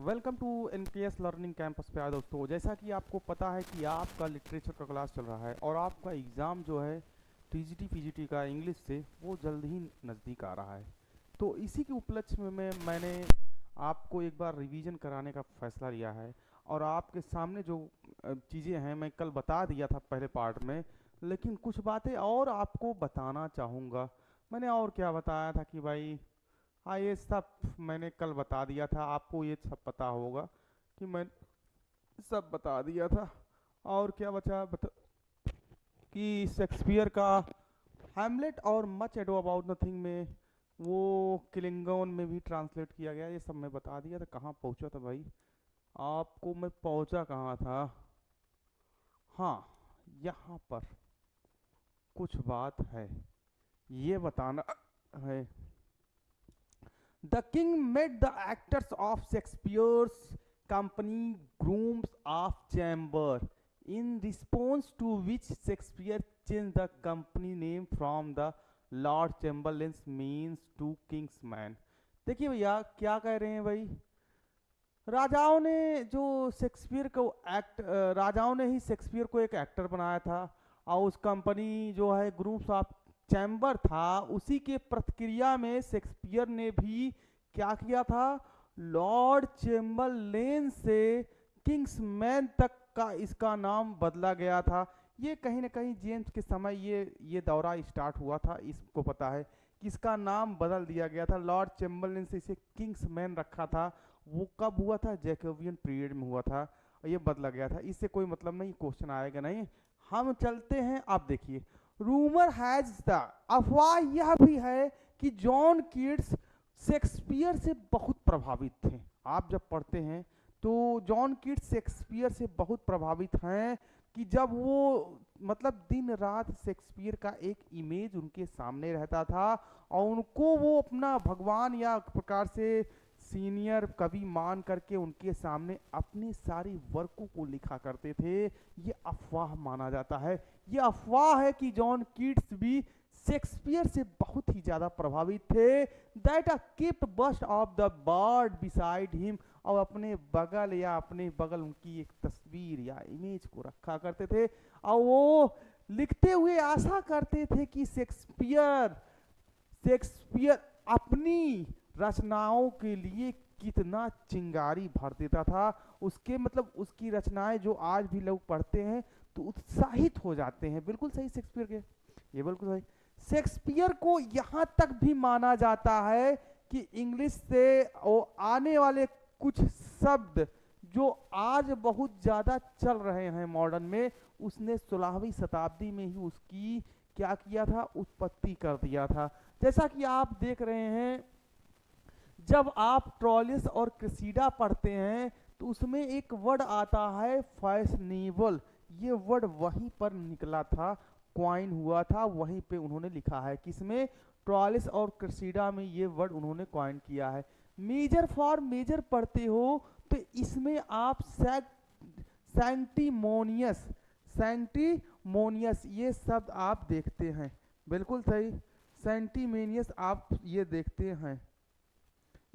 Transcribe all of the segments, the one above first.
Welcome to NPS learning campus पे आए दोस्तों। जैसा कि आपको पता है कि आपका लिटरेचर का क्लास चल रहा है और आपका एग्ज़ाम जो है टीजीटी पीजीटी का इंग्लिश से वो जल्द ही नज़दीक आ रहा है। तो इसी के उपलक्ष्य में मैंने आपको एक बार रिवीजन कराने का फैसला लिया है। और आपके सामने जो चीज़ें हैं मैं कल बता दिया था पहले पार्ट में, लेकिन कुछ बातें और आपको बताना चाहूँगा। मैंने और क्या बताया था कि भाई, हाँ ये सब मैंने कल बता दिया था, आपको ये सब पता होगा कि मैं सब बता दिया था। और क्या कि शेक्सपियर का हैमलेट और मच एडो अबाउट नथिंग में वो किलिंगन में भी ट्रांसलेट किया गया, ये सब मैं बता दिया था। कहाँ पहुँचा था भाई, आपको मैं पहुँचा कहाँ था। हाँ, यहाँ पर कुछ बात है, ये बताना है। The king made the actors of Shakespeare's company grooms of chamber, in response to which Shakespeare changed the company name from the Lord Chamberlain's means to King's man। देखिए भैया क्या कह रहे हैं भाई, राजाओं ने जो शेक्सपियर को राजाओं ने ही शेक्सपियर को एक एक्टर बनाया था। और उस कंपनी जो है ग्रुप्स ऑफ चैम्बर था, उसी के प्रतिक्रिया में शेक्सपियर ने भी क्या किया था, लॉर्ड चैम्बरलेन से किंग्स मैन तक का इसका नाम बदला गया था। ये कहीं ना कहीं जेम्स के समय ये दौरा स्टार्ट हुआ था, इसको पता है कि इसका नाम बदल दिया गया था। लॉर्ड चैम्बरलेन से इसे किंग्स मैन रखा था। वो कब हुआ था, जैकोबियन पीरियड में हुआ था, और ये बदला गया था। इससे कोई मतलब नहीं, क्वेश्चन आएगा नहीं। हम चलते हैं, आप देखिए। रूमर हैज द, अफवाह यह भी है कि जॉन कीट्स शेक्सपियर से बहुत प्रभावित थे। आप जब पढ़ते हैं तो जॉन कीट्स शेक्सपियर से बहुत प्रभावित हैं कि जब वो मतलब दिन रात शेक्सपियर का एक इमेज उनके सामने रहता था और उनको वो अपना भगवान या प्रकार से सीनियर कवि मान करके उनके सामने अपने सारे वर्कों को लिखा करते थे। ये अफवाह माना जाता है। ये अफवाह है कि जॉन कीट्स भी शेक्सपियर से बहुत ही ज्यादा प्रभावित थे। That a kept bust of the bard beside him, और अपने बगल या अपने बगल उनकी एक तस्वीर या इमेज को रखा करते थे। और वो लिखते हुए आशा करते थे कि शेक्सपियर शेक्सपियर अपनी रचनाओं के लिए कितना चिंगारी भर देता था। उसके मतलब उसकी रचनाएं जो आज भी लोग पढ़ते हैं तो उत्साहित हो जाते हैं। बिल्कुल सही शेक्सपियर के, ये बिल्कुल सही। शेक्सपियर को यहाँ तक भी माना जाता है कि इंग्लिश से आने वाले कुछ शब्द जो आज बहुत ज़्यादा चल रहे हैं मॉडर्न में, उसने 16वीं शताब्दी में ही उसकी क्या किया था, उत्पत्ति कर दिया था। जैसा कि आप देख रहे हैं, जब आप ट्रॉलिस और क्रेसीडा पढ़ते हैं तो उसमें एक वर्ड आता है फैशनेबल। ये वर्ड वहीं पर निकला था, क्वाइन हुआ था, वहीं पे उन्होंने लिखा है। किसमें, ट्रॉलिस और क्रेसीडा में ये वर्ड उन्होंने क्वाइन किया है। मेजर फॉर मेजर पढ़ते हो तो इसमें आप सैंटिमोनियस सैंटिमोनियस ये शब्द आप देखते हैं। बिल्कुल सही, सेंटिमेनियस आप ये देखते हैं,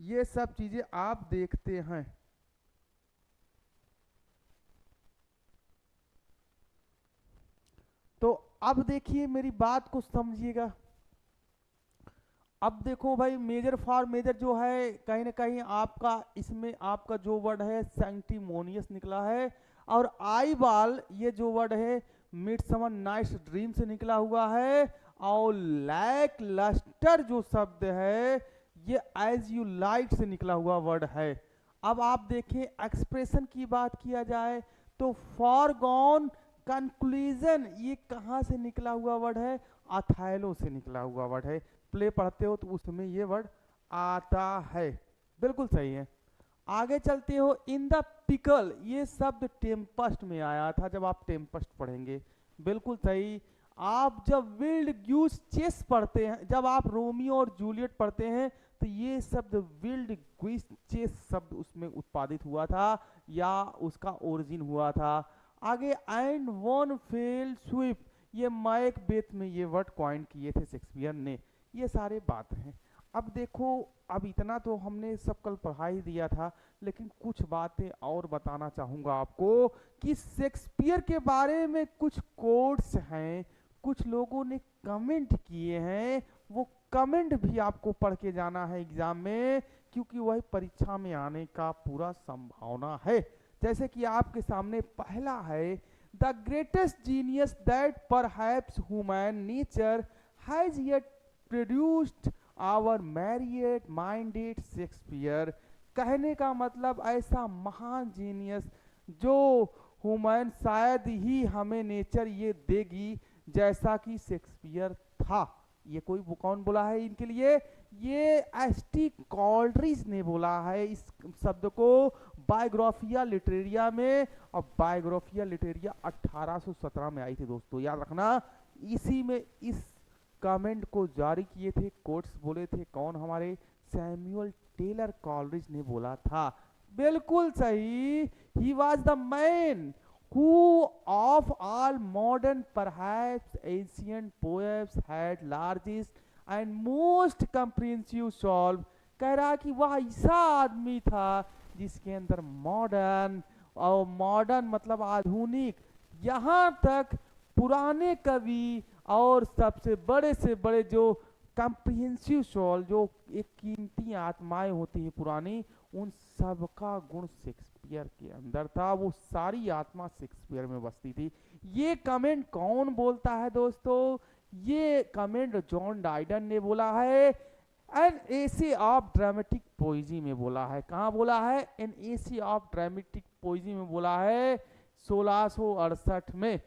ये सब चीजें आप देखते हैं। तो अब देखिए, मेरी बात को समझिएगा। अब देखो भाई, मेजर फॉर मेजर जो है कहीं ना कहीं आपका इसमें आपका जो वर्ड है सैंटिमोनियस निकला है। और आई बाल ये जो वर्ड है मिड समर नाइट्स ड्रीम से निकला हुआ है। और लैक लस्टर जो शब्द है ये एज यू लाइट से निकला हुआ वर्ड है। अब आप देखें, एक्सप्रेशन की बात किया जाए तो फॉरगॉन कंक्लूजन ये कहाँ से निकला हुआ वर्ड है, अथैलो से निकला हुआ वर्ड है। प्ले पढ़ते हो तो उसमें ये वर्ड आता है। बिल्कुल सही है। आगे चलते हो, इन द पिकल ये शब्द टेम्पस्ट में आया था, जब आप टेम्पस्ट पढ़ेंगे। बिल्कुल सही। आप जब विल्ड ग्यूस चेस पढ़ते हैं, जब आप रोमियो और जूलियट पढ़ते हैं तो ये शब्द विल्ड ग्यूस चेस शब्द उसमें उत्पादित हुआ था या उसका ओरिजिन हुआ था। आगे, एंड वन फेल स्वीप ये मैकबेथ में ये वर्ड क्वाइन किए थे शेक्सपियर ने। ये सारे बात हैं। अब देखो, अब इतना तो हमने सब कल पढ़ा ही दिया था, लेकिन कुछ बातें और बताना चाहूंगा आपको कि शेक्सपियर के बारे में कुछ कोट्स हैं, कुछ लोगों ने कमेंट किए हैं, वो कमेंट भी आपको पढ़ के जाना है एग्जाम में, क्योंकि वही परीक्षा में आने का पूरा संभावना है। जैसे कि आपके सामने पहला है, the greatest genius that perhaps human nature has yet produced our myriad minded Shakespeare. कहने का मतलब ऐसा महान जीनियस जो ह्यूमन शायद ही हमें नेचर ये देगी जैसा कि शेक्सपियर था। ये कोई कौन बोला है इनके लिए? ये एस.टी. कॉलरिज ने बोला है इस शब्द को बायोग्राफिया लिटरेरिया में। और बायोग्राफिया लिटरेरिया 1817 में आई थी दोस्तों, याद रखना। इसी में इस कमेंट को जारी किए थे, कोट्स बोले थे कौन? हमारे सैमुअल टेलर कॉलरिज ने बोला था। बिल्कुल सही। He was the man who of all modern perhaps ancient poets had largest and most comprehensive solve। कह रहा कि वह ऐसा आदमी था जिसके अंदर मॉडर्न, और मॉडर्न मतलब आधुनिक, यहाँ तक पुराने कवि और सबसे बड़े से बड़े जो कम्प्रिहेंसिव सोल, जो एक कीमती आत्माएं होती हैं पुरानी, उन सब का गुण शेक्सपियर के अंदर था। वो सारी आत्मा शेक्सपियर में बसती थी। ये कमेंट कौन बोलता है दोस्तों? ये कमेंट जॉन डाइडन ने बोला है an essay of dramatic poesy में बोला है। कहाँ बोला है? An essay of dramatic poesy में बोला है 1668 में।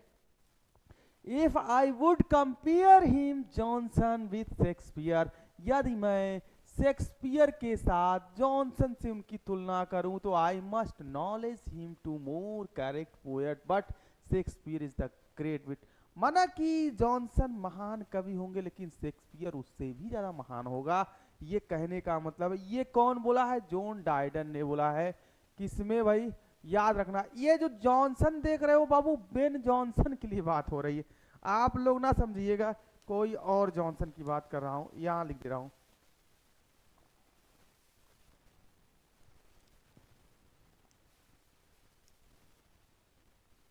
If I would compare him Johnson with Shakespeare, यदि मैं शेक्सपियर के साथ जॉनसन से उनकी तुलना करूं तो I must knowledge him to more correct poet but Shakespeare is the great wit. माना कि जॉनसन महान कवि होंगे लेकिन शेक्सपियर उससे भी ज्यादा महान होगा। ये कहने का मतलब है, ये कौन बोला है? जॉन डाइडन ने बोला है। किसमें भाई? याद रखना, ये जो जॉनसन देख रहे हो बाबू, बेन जॉनसन के लिए बात हो रही है। आप लोग ना समझिएगा कोई और जॉनसन की बात कर रहा हूं, यहां लिख दे रहा हूं।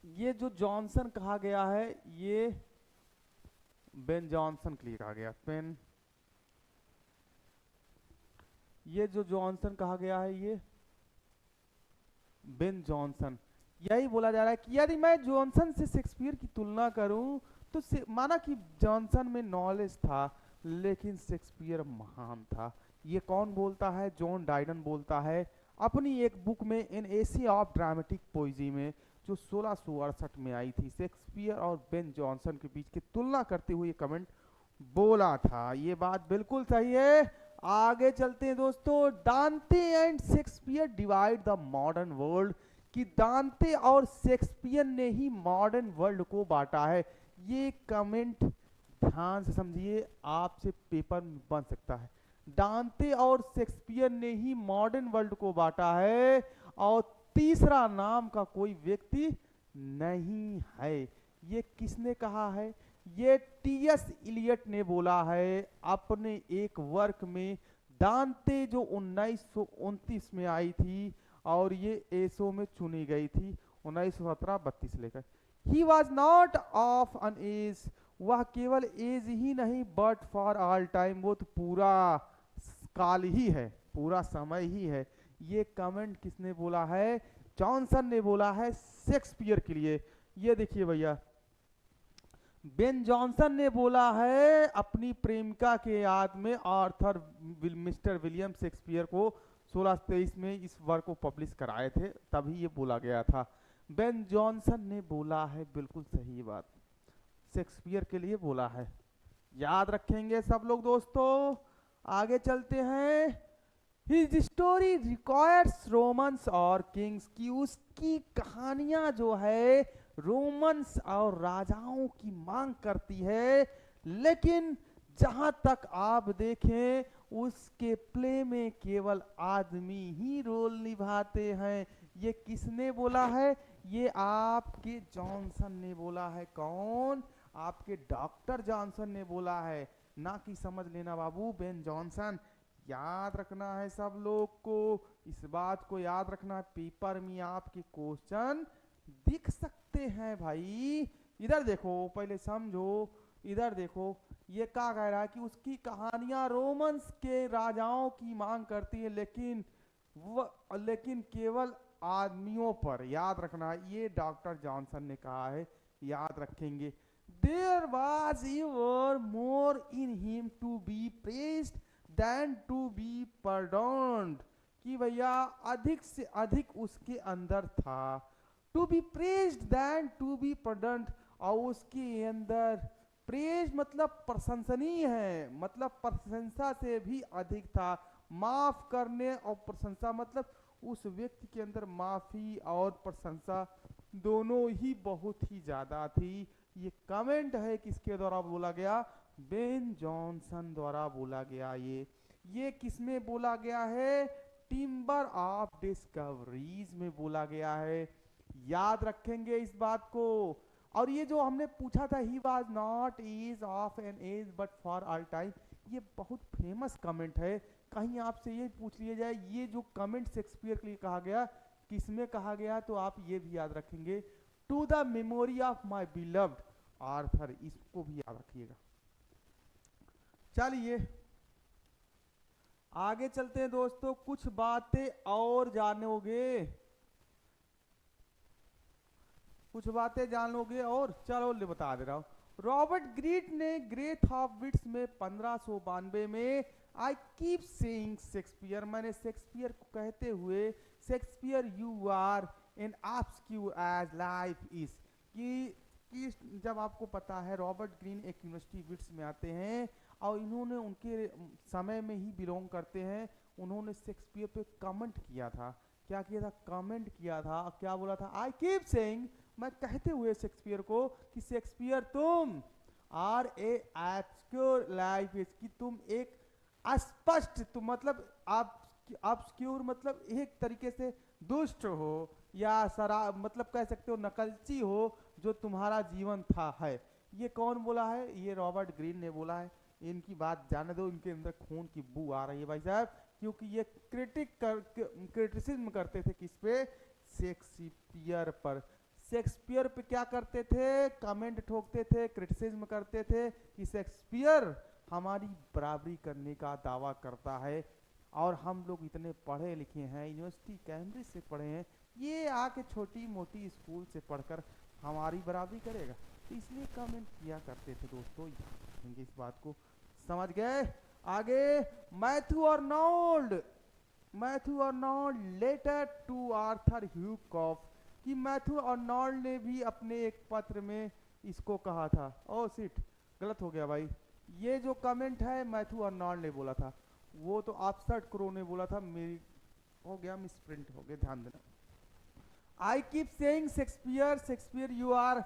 ये जो जॉनसन कहा गया है, ये बेन जॉनसन के लिए कहा गया। पेन, ये जो जॉनसन कहा गया है, ये बेन जॉनसन। यही बोला जा रहा है कि यदि मैं जॉनसन से शेक्सपियर की तुलना करूं तो माना कि जॉनसन में नॉलेज था लेकिन शेक्सपियर महान था। ये कौन बोलता है? जॉन डाइडन बोलता है अपनी एक बुक में in AC of dramatic poesy में, जो 1668 में आई थी। शेक्सपियर और बेन जॉनसन के बीच की तुलना करते हुए ये कमेंट बोला था। ये बात बिल्कुल सही है। आगे चलते हैं दोस्तों। दांते and Shakespeare divide the modern world, कि दांते और शेक्सपियर ने ही मॉडर्न वर्ल्ड को बांटा है। ये कमेंट ध्यान से समझिए, आपसे पेपर में बन सकता है। दांते और शेक्सपियर ने ही मॉडर्न वर्ल्ड को बांटा है और तीसरा नाम का कोई व्यक्ति नहीं है। ये किसने कहा है? ये टी.एस. इलियट ने बोला है अपने एक वर्क में, दांते जो 1929 में आई थी और ये एसो में चुनी गई थी 1917-32 लेकर। He was not of an age, वह केवल एज ही नहीं बट फॉर ऑल टाइम, वो तो पूरा काल ही है, पूरा समय ही है। ये कमेंट किसने बोला है? जॉनसन ने बोला है शेक्सपियर के लिए। ये देखिए भैया, बेन जॉनसन ने बोला है अपनी प्रेमिका के याद में आर्थर मिस्टर विलियम शेक्सपियर को 1623 में इस वर्क को पब्लिश कराए थे, तभी ये बोला गया था। बेन जॉनसन ने बोला है, बिल्कुल सही बात, शेक्सपियर के लिए बोला है। याद रखेंगे सब लोग दोस्तों। आगे चलते हैं। हिज स्टोरी रिक्वायर्स रोमन्स और किंग्स, की उसकी कहानियां जो है रोमन्स और राजाओं की मांग करती है, लेकिन जहां तक आप देखें उसके प्ले में केवल आदमी ही रोल निभाते हैं। ये किसने बोला है? ये आपके जॉनसन ने बोला है। कौन? आपके डॉक्टर जॉनसन ने बोला है, ना कि समझ लेना बाबू बेन जॉनसन। याद रखना है सब लोग को, इस बात को याद रखना है। पेपर में आपके क्वेश्चन दिख सकते हैं भाई। इधर देखो, पहले समझो, इधर देखो, ये क्या कह रहा है कि उसकी कहानियां रोमन्स के राजाओं की मांग करती है, लेकिन केवल आदमियों पर। याद रखना, ये डॉक्टर जॉनसन ने कहा है, याद रखेंगे। There was ever more in him to be praised than to be pardoned, कि भैया अधिक से अधिक उसके अंदर था। To be praised than to be pardoned, और उसके अंदर प्रेज मतलब प्रशंसनीय है, मतलब प्रशंसा से भी अधिक था। माफ करने और प्रशंसा मतलब उस व्यक्ति के अंदर माफी और प्रशंसा दोनों ही बहुत ही ज्यादा थी। ये कमेंट है किसके द्वारा बोला गया? बेन जॉनसन द्वारा बोला गया। ये किसमें बोला गया है? टिम्बर ऑफ डिस्कवरीज में बोला गया है। याद रखेंगे इस बात को। और ये जो हमने पूछा था, he was not age of an age but for all time, ये बहुत फेमस कमेंट है। कहीं आपसे ये पूछ लिया जाए ये जो कमेंट शेक्सपियर के लिए कहा गया, किसमें कहा गया, तो आप ये भी याद रखेंगे, to the memory of my beloved author, इसको भी याद रखिएगा। चलिए आगे चलते हैं दोस्तों, कुछ बातें और जानोगे, कुछ बातें जान लोगे और चलो ले बता दे रहा हूं। रॉबर्ट ग्रीट ने ग्रेट ऑफ विट्स में 1592 में आई कीप सेइंग शेक्सपियर, मैंने शेक्सपियर को कहते हुए, Shakespeare you are an obscure as life is, कि जब आपको पता है रॉबर्ट ग्रीन एक यूनिवर्सिटी विट्स में आते हैं और इन्होंने उनके समय में ही बिलोंग करते हैं, उन्होंने शेक्सपियर पे कमेंट किया था। क्या किया था? कमेंट किया था। क्या बोला था? आई कीप सेइंग, मैं कहते हुए शेक्सपियर को, कि शेक्सपियर तुम are a obscure life is, कि तुम एक अस्पष्ट, तुम मतलब ऑब्स्क्योर मतलब एक तरीके से दुष्ट हो, या शराब मतलब कह सकते हो नकलची हो, जो तुम्हारा जीवन था है। ये कौन बोला है? ये रॉबर्ट ग्रीन ने बोला है। इनकी बात जाने दो, इनके अंदर खून की बू आ रही है भाई साहब, क्योंकि ये क्रिटिसिज्म करते थे किस पे? शेक्सपियर पर। शेक्सपियर पे क्या करते थे? कमेंट ठोकते थे, क्रिटिसिज्म करते थे कि शेक्सपियर हमारी बराबरी करने का दावा करता है, और हम लोग इतने पढ़े लिखे हैं, यूनिवर्सिटी कैम्ब्रिज से पढ़े हैं, ये आके छोटी मोटी स्कूल से पढ़कर हमारी बराबरी करेगा, तो इसलिए कमेंट किया करते थे दोस्तों। याद रखेंगे इस बात को, समझ गए? आगे, Matthew Arnold letter to Arthur Hugh Clough, कि मैथ्यू अर्नोल्ड ने भी अपने एक पत्र में इसको कहा था। ओ शिट, गलत हो गया भाई, ये जो कमेंट है मैथ्यू अर्नोल्ड ने बोला था, वो तो ऑब्सर्ट क्रो ने बोला था, मेरी हो गया, मिसप्रिंट हो गया, ध्यान देना। I keep saying Shakespeare you are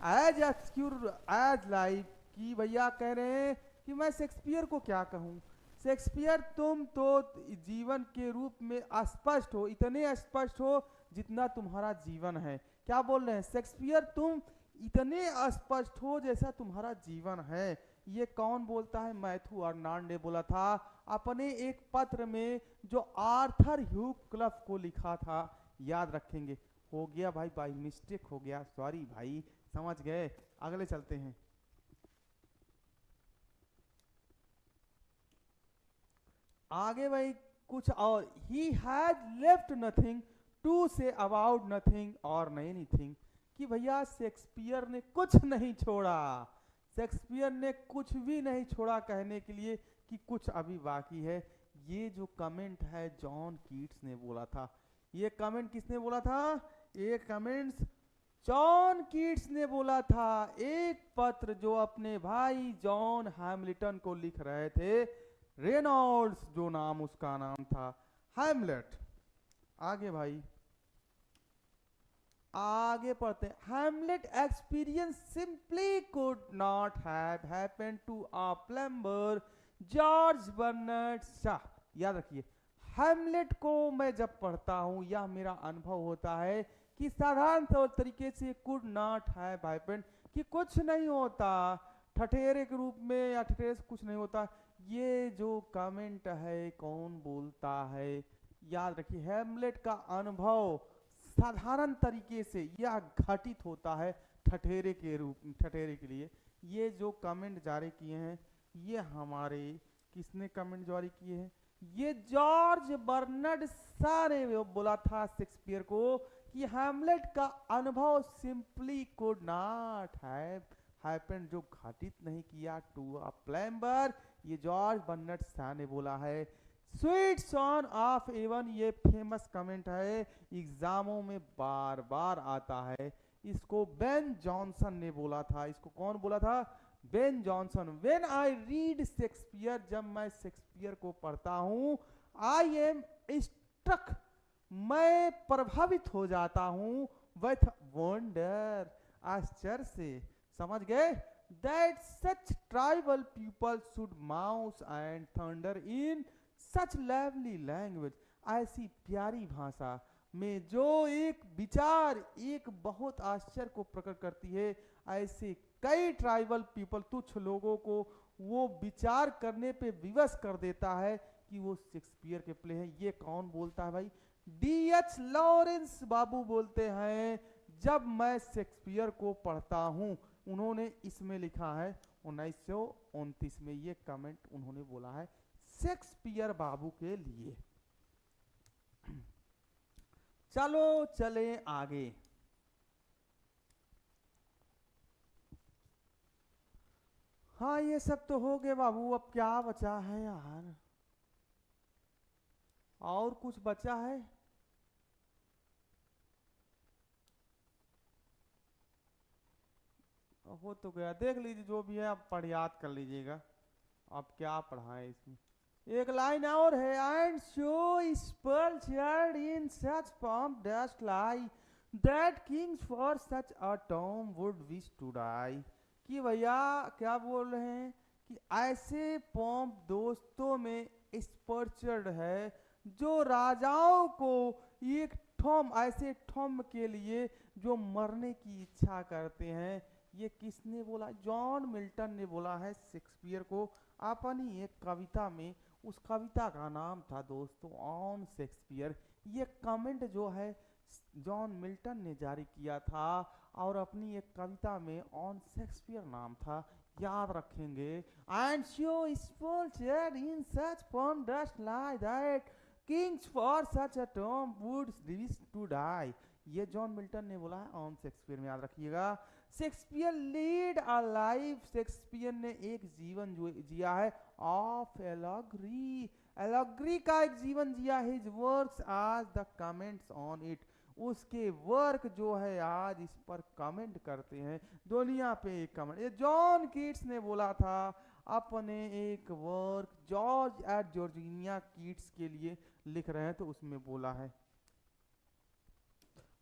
as obscure as life, कि भैया कह रहे हैं कि मैं शेक्सपियर को क्या कहूँ, शेक्सपियर तुम तो जीवन के रूप में अस्पष्ट हो, इतने अस्पष्ट हो जितना तुम्हारा जीवन है। क्या बोल रहे हैं? शेक्सपियर तुम इतने अस्पष्ट हो जैसा तुम्हारा जीवन है। ये कौन बोलता है? मैथ्यू अर्नोल्ड ने बोला था अपने एक पत्र में जो आर्थर ह्यूक्लिफ को लिखा था। याद रखेंगे। हो गया भाई, बाई मिस्टेक हो गया, सॉरी भाई, समझ गए। अगले चलते हैं। आगे भाई कुछ और, he had left nothing to say about nothing और एनीथिंग, कि भैया शेक्सपियर ने कुछ नहीं छोड़ा, शेक्सपियर ने कुछ भी नहीं छोड़ा कहने के लिए कि कुछ अभी बाकी है। ये जो कमेंट है जॉन कीट्स ने बोला था। ये कमेंट किसने बोला था? ये कमेंट्स जॉन कीट्स ने बोला था। एक पत्र जो अपने भाई जॉन हैमिल्टन को लिख रहे थे, रेनॉल्ड्स जो नाम उसका नाम था, हैमलेट। आगे भाई आगे पढ़ते हैं। Hamlet experience simply could not have happened to a plumber George Bernard Shaw. याद रखिए, हैमलेट को मैं जब पढ़ता हूं या मेरा अनुभव होता है कि साधारण तौर तरीके से कुड नॉट हैव हैपेंड, कि कुछ नहीं होता, ठठेरे के रूप में या ठठेरे से कुछ नहीं होता, ये जो कमेंट है कौन बोलता है, याद रखिए हैमलेट का अनुभव साधारण तरीके से या घटित होता है ठठेरे के लिए। ये जो कमेंट जारी किए हैं ये हमारे, किसने कमेंट जारी किए हैं, ये जॉर्ज बर्नर्ड शॉ ने वो बोला था शेक्सपियर को कि हैमलेट का अनुभव simply could not have happened, जो घटित नहीं किया टू अ प्लेम्बर, ये जॉर्ज बर्नर्ड शॉ ने बोला है। स्वीट सॉन ऑफ एवन, ये फेमस कमेंट है, एग्जामों में बार बार आता है। इसको बेन जॉनसन ने बोला था। इसको कौन बोला था? Ben Jonson. When I read Shakespeare, जब मैं शेक्सपियर को पढ़ता हूँ, आई एम स्ट्रक, मैं प्रभावित हो जाता हूँ, विथ वंडर, आश्चर्य से, समझ गए, that such tribal people should mouse and thunder in such lovely language, ऐसी प्यारी भाषा में जो एक विचार एक बहुत आश्चर्य को प्रकट करती है, ऐसे कई ट्राइबल पीपल तुच्छ लोगों को वो विचार करने पे विवश कर देता है कि वो शेक्सपियर के प्ले हैं। ये कौन बोलता है भाई? डीएच लॉरेंस बाबू बोलते हैं। जब मैं शेक्सपियर को पढ़ता हूँ, उन्होंने इसमें लिखा है 1929 में, ये कमेंट उन्होंने बोला है शेक्सपियर बाबू के लिए। चलो चले आगे। हाँ ये सब तो हो गए बाबू, अब क्या बचा है यार? और कुछ बचा है? हो तो गया, देख लीजिए जो भी है आप पढ़ याद कर लीजिएगा। आप क्या पढ़ा है इसमें? एक लाइन और है, and so sepulchred in such form dost lie that kings for such a tomb would wish to die, कि भैया क्या बोल रहे हैं कि ऐसे पॉम्प दोस्तों में स्पर्चर्ड है जो राजाओं को एक ठोम, ऐसे ठोम के लिए जो मरने की इच्छा करते हैं। ये किसने बोला? जॉन मिल्टन ने बोला है शेक्सपियर को अपनी एक कविता में। उस कविता का नाम था दोस्तों ऑन शेक्सपियर। ये कमेंट जो है जॉन मिल्टन ने जारी किया था और अपनी एक कविता में ऑन शेक्सपियर नाम था, याद रखेंगे। And so sported in such form dost lie that kings for such a tomb would wish to die, ये जॉन मिल्टन ने बोला है ऑन शेक्सपियर में, याद रखिएगा। Shakespeare lead a life, Shakespeare ने एक जीवन जिया है ऑफ एलॉग्री, एलॉग्री का एक जीवन जिया। हिज वर्क्स आज द कमेंट्स ऑन इट, उसके वर्क जो है आज इस पर कमेंट करते हैं दुनिया पे। एक कमेंट ये जॉन कीट्स ने बोला था अपने एक work George at Georgiana Keats के लिए लिख रहे हैं, तो उसमें बोला है।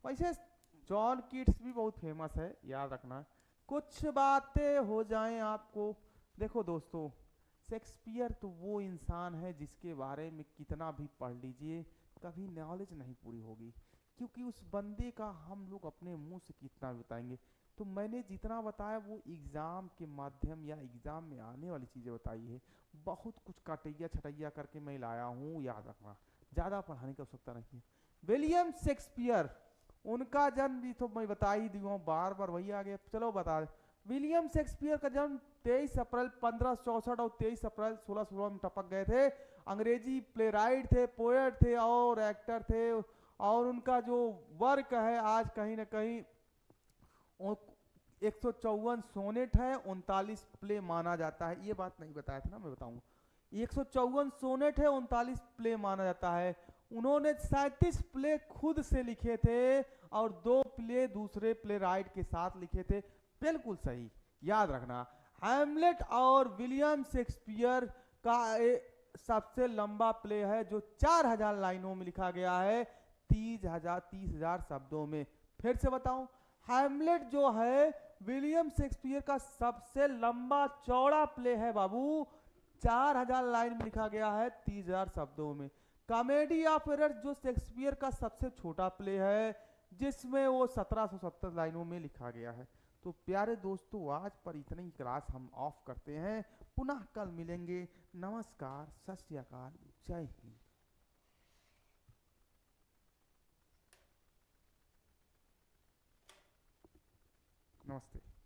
वैसे जॉन कीट्स भी बहुत फेमस है, याद रखना। कुछ बातें हो जाएं आपको। देखो दोस्तों, शेक्सपियर तो वो इंसान है जिसके बारे में कितना भी पढ़ लीजिए कभी नॉलेज नहीं पूरी होगी, क्योंकि उस बंदे का हम लोग अपने मुंह से कितना बताएंगे। तो मैंने जितना बताया वो एग्जाम के माध्यम या एग्जाम में आने वाली चीजें बताई है। बहुत कुछ कटैया छटैया करके मैं लाया हूँ, याद रखना, ज्यादा पढ़ाने की आवश्यकता नहीं है। विलियम शेक्सपियर, उनका जन्म भी तो मैं बता ही दूँ, बार बार वही आ गया, चलो बता दे। विलियम शेक्सपियर का जन्म 23 अप्रैल 1564 और 23 अप्रैल 1616 में टपक गए थे। अंग्रेजी प्लेराइट थे, पोएट थे और एक्टर थे। और उनका जो वर्क है आज कहीं ना कहीं 154 सोनेट है, 39 प्ले माना जाता है। ये बात नहीं बताया था ना, मैं बताऊंगा। 154 सोनेट है, 39 प्ले माना जाता है। उन्होंने 37 प्ले खुद से लिखे थे और 2 प्ले दूसरे प्ले राइट के साथ लिखे थे। बिल्कुल सही, याद रखना। हैमलेट और विलियम शेक्सपियर का सबसे लंबा प्ले है जो 4000 लाइनों में लिखा गया है, 30,000 शब्दों में। फिर से बताऊं, हैमलेट जो है विलियम शेक्सपियर का सबसे लंबा चौड़ा प्ले है बाबू, 4000 लाइन में लिखा गया है, 30,000 शब्दों में। कॉमेडी ऑफ एरर्स जो शेक्सपियर का सबसे छोटा प्ले है, जिसमें वो 1770 लाइनों में लिखा गया है। तो प्यारे दोस्तों, आज पर इतनी ही क्लास हम ऑफ करते हैं। पुनः कल मिलेंगे। नमस्कार, सत श्री अकाल, जय हिंद। नमस्ते।